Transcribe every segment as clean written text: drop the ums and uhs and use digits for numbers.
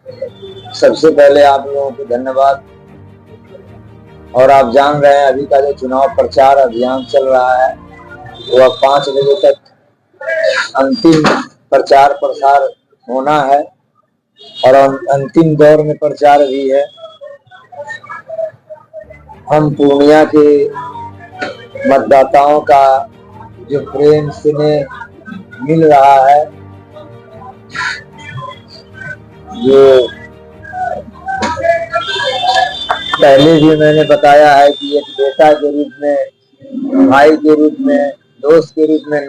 सबसे पहले आप लोगों को धन्यवाद। और आप जान रहे हैं अभी का जो चुनाव प्रचार अभियान चल रहा है वो अब 5 बजे तक अंतिम प्रचार प्रसार होना है और अंतिम दौर में प्रचार भी है। हम पूर्णिया के मतदाताओं का जो प्रेम स्नेह मिल रहा है, जो पहले भी मैंने बताया है कि एक बेटा के रूप में, भाई के रूप में, दोस्त के रूप में,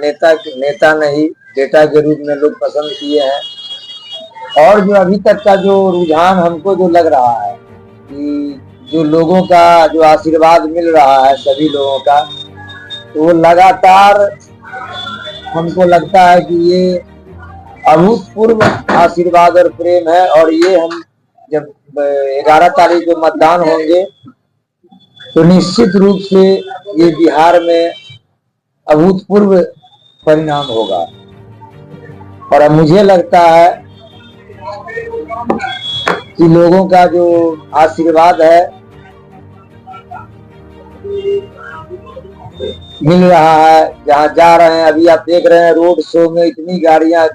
नेता नहीं बेटा के रूप में लोग पसंद किए हैं। और जो अभी तक का जो रुझान हमको जो लग रहा है कि जो लोगों का जो आशीर्वाद मिल रहा है सभी लोगों का, तो वो लगातार हमको लगता है कि ये अभूतपूर्व आशीर्वाद और प्रेम है। और ये हम जब 11 तारीख को मतदान होंगे तो निश्चित रूप से ये बिहार में अभूतपूर्व परिणाम होगा। और अब मुझे लगता है कि लोगों का जो आशीर्वाद है मिल रहा है, जहाँ जा रहे हैं अभी आप देख रहे हैं रोड शो में इतनी गाड़ियां,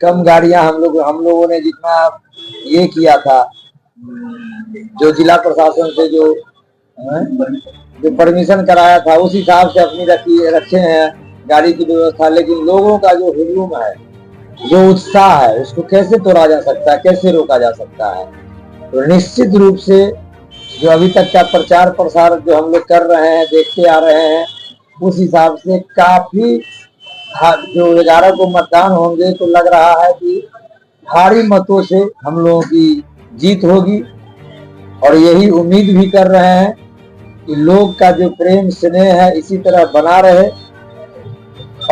कम गाड़ियां हम लोगों ने जितना ये किया था, जो जिला प्रशासन से जो परमिशन कराया था उस हिसाब से अपनी रखे हैं गाड़ी की व्यवस्था। लेकिन लोगों का जो हुजूम है, जो उत्साह है, उसको कैसे तोड़ा जा सकता है, कैसे रोका जा सकता है। तो निश्चित रूप से जो अभी तक का प्रचार प्रसार जो हम लोग कर रहे हैं, देखते आ रहे हैं, उस हिसाब से काफी जो 11 को मतदान होंगे तो लग रहा है कि भारी मतों से हम लोगों की जीत होगी। और यही उम्मीद भी कर रहे हैं कि लोग का जो प्रेम स्नेह है इसी तरह बना रहे।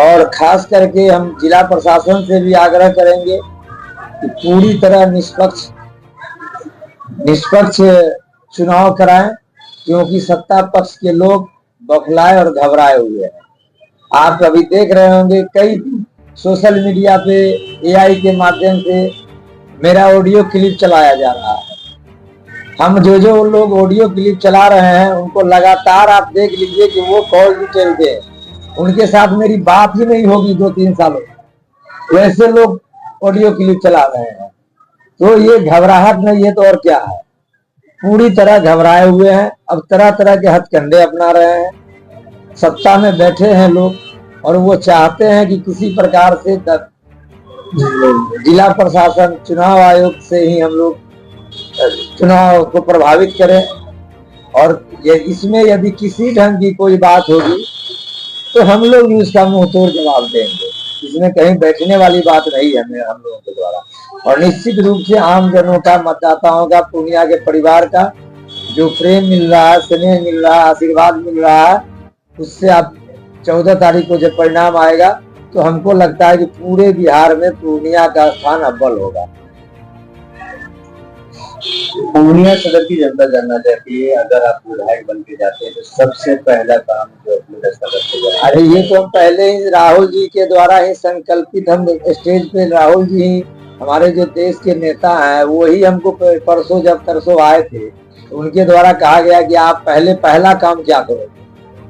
और खास करके हम जिला प्रशासन से भी आग्रह करेंगे कि पूरी तरह निष्पक्ष चुनाव कराएं, क्योंकि सत्ता पक्ष के लोग बौखलाए और घबराए हुए हैं। आप अभी देख रहे होंगे कई सोशल मीडिया पे AI के माध्यम से मेरा ऑडियो क्लिप चलाया जा रहा है। हम जो लोग ऑडियो क्लिप चला रहे हैं उनको लगातार आप देख लीजिए कि वो कॉल डिटेल दे, उनके साथ मेरी बात ही नहीं होगी 2-3 सालों, वैसे लोग ऑडियो क्लिप चला रहे हैं। तो ये घबराहट नहीं है तो और क्या है, पूरी तरह घबराए हुए हैं। अब तरह तरह के हथकंडे अपना रहे हैं। सत्ता में बैठे हैं लोग और वो चाहते हैं कि किसी प्रकार से जिला प्रशासन, चुनाव आयोग से ही हम लोग चुनाव को प्रभावित करें। और इसमें यदि किसी ढंग की कोई बात होगी तो हम लोग भी उसका मुंह तोड़ जवाब देंगे। इसमें कहीं बैठने वाली बात नहीं है हम लोगों के द्वारा। और निश्चित रूप से आम जनों का, मतदाताओं का, पूर्णिया के परिवार का जो प्रेम मिल रहा है, स्नेह मिल रहा है, आशीर्वाद मिल रहा है, उससे आप 14 तारीख को जब परिणाम आएगा तो हमको लगता है कि पूरे बिहार में पूर्णिया का स्थान अव्वल होगा। पूर्णिया सदर की जनता जानना चाहती है, अगर आप विधायक बन के जाते हैं तो सबसे पहला काम जो अपने दस्ता करते हैं? अरे ये तो हम पहले ही राहुल जी के द्वारा ही संकल्पित, हम स्टेज पे राहुल जी ही हमारे जो देश के नेता हैं वही हमको परसों आए थे तो उनके द्वारा कहा गया कि आप पहला काम क्या करो।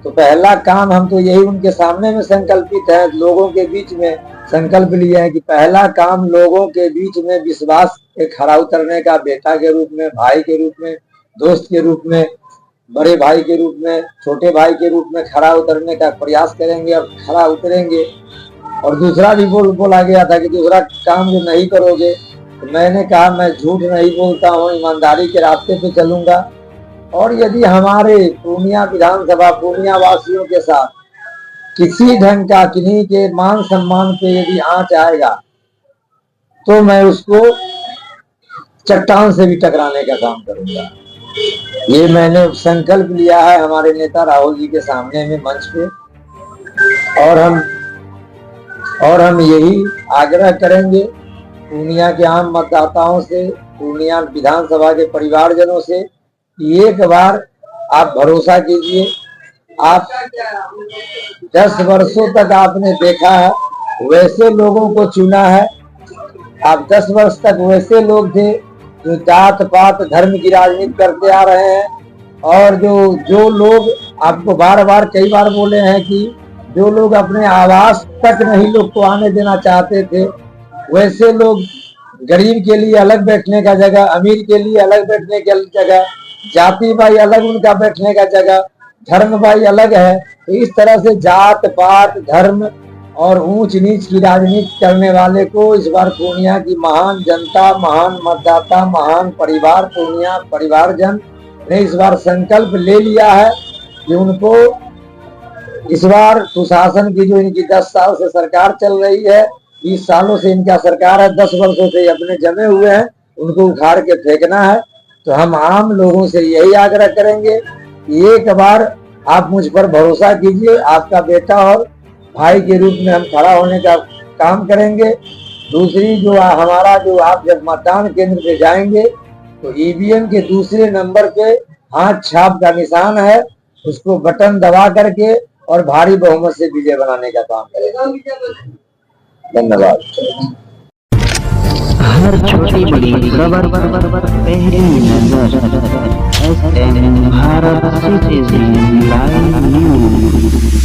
तो पहला काम हम तो यही उनके सामने में संकल्पित है, लोगों के बीच में संकल्प लिए हैं कि पहला काम लोगों के बीच में विश्वास के खरा उतरने का, बेटा के रूप में, भाई के रूप में, दोस्त के रूप में, बड़े भाई के रूप में, छोटे भाई के रूप में खरा उतरने का प्रयास करेंगे और खरा उतरेंगे। और दूसरा भी बोला गया था कि दूसरा काम जो नहीं करोगे, तो मैंने कहा मैं झूठ नहीं बोलता हूँ, ईमानदारी के रास्ते पे चलूंगा। और यदि हमारे पूर्णिया विधानसभा, पूर्णिया वासियों के साथ किसी ढंग का, किन्हीं के मान सम्मान पे यदि आंच आएगा तो मैं उसको चट्टान से भी टकराने का काम करूंगा। ये मैंने संकल्प लिया है हमारे नेता राहुल जी के सामने में मंच पे। और हम यही आग्रह करेंगे पूर्णिया के आम मतदाताओं से, पूर्णिया विधानसभा के परिवारजनों से, एक बार आप भरोसा कीजिए। आप 10 वर्षों तक आपने देखा है, वैसे लोगों को चुना है। आप 10 वर्ष तक वैसे लोग थे जो जात पात धर्म की राजनीति करते आ रहे हैं, और जो लोग आपको बार बार कई बार बोले हैं कि जो लोग अपने आवास तक नहीं लोग को आने देना चाहते थे, वैसे लोग गरीब के लिए अलग बैठने का जगह, अमीर के लिए अलग बैठने की जगह, जाति भाई अलग उनका बैठने का जगह, धर्म भाई अलग है। तो इस तरह से जात पात धर्म और ऊंच नीच की राजनीति करने वाले को इस बार पूर्णिया की महान जनता, महान मतदाता, महान परिवार, पूर्णिया परिवारजन ने इस बार संकल्प ले लिया है कि उनको इस बार सुशासन की जो इनकी 10 साल से सरकार चल रही है, 20 सालों से इनका सरकार है, 10 वर्षों से अपने जमे हुए हैं, उनको उखाड़ के फेंकना है। तो हम आम लोगों से यही आग्रह करेंगे कि एक बार आप मुझ पर भरोसा कीजिए, आपका बेटा और भाई के रूप में हम खड़ा होने का काम करेंगे। दूसरी जो हमारा जो आप जब मतदान केंद्र पे जाएंगे तो ईवीएम के दूसरे नंबर पे हाथ छाप का निशान है, उसको बटन दबा करके और भारी बहुमत से विजय बनाने का काम करेंगे। धन्यवाद। हर छोटी बड़ी खबर पहली नजर SM Bharat citizen live news.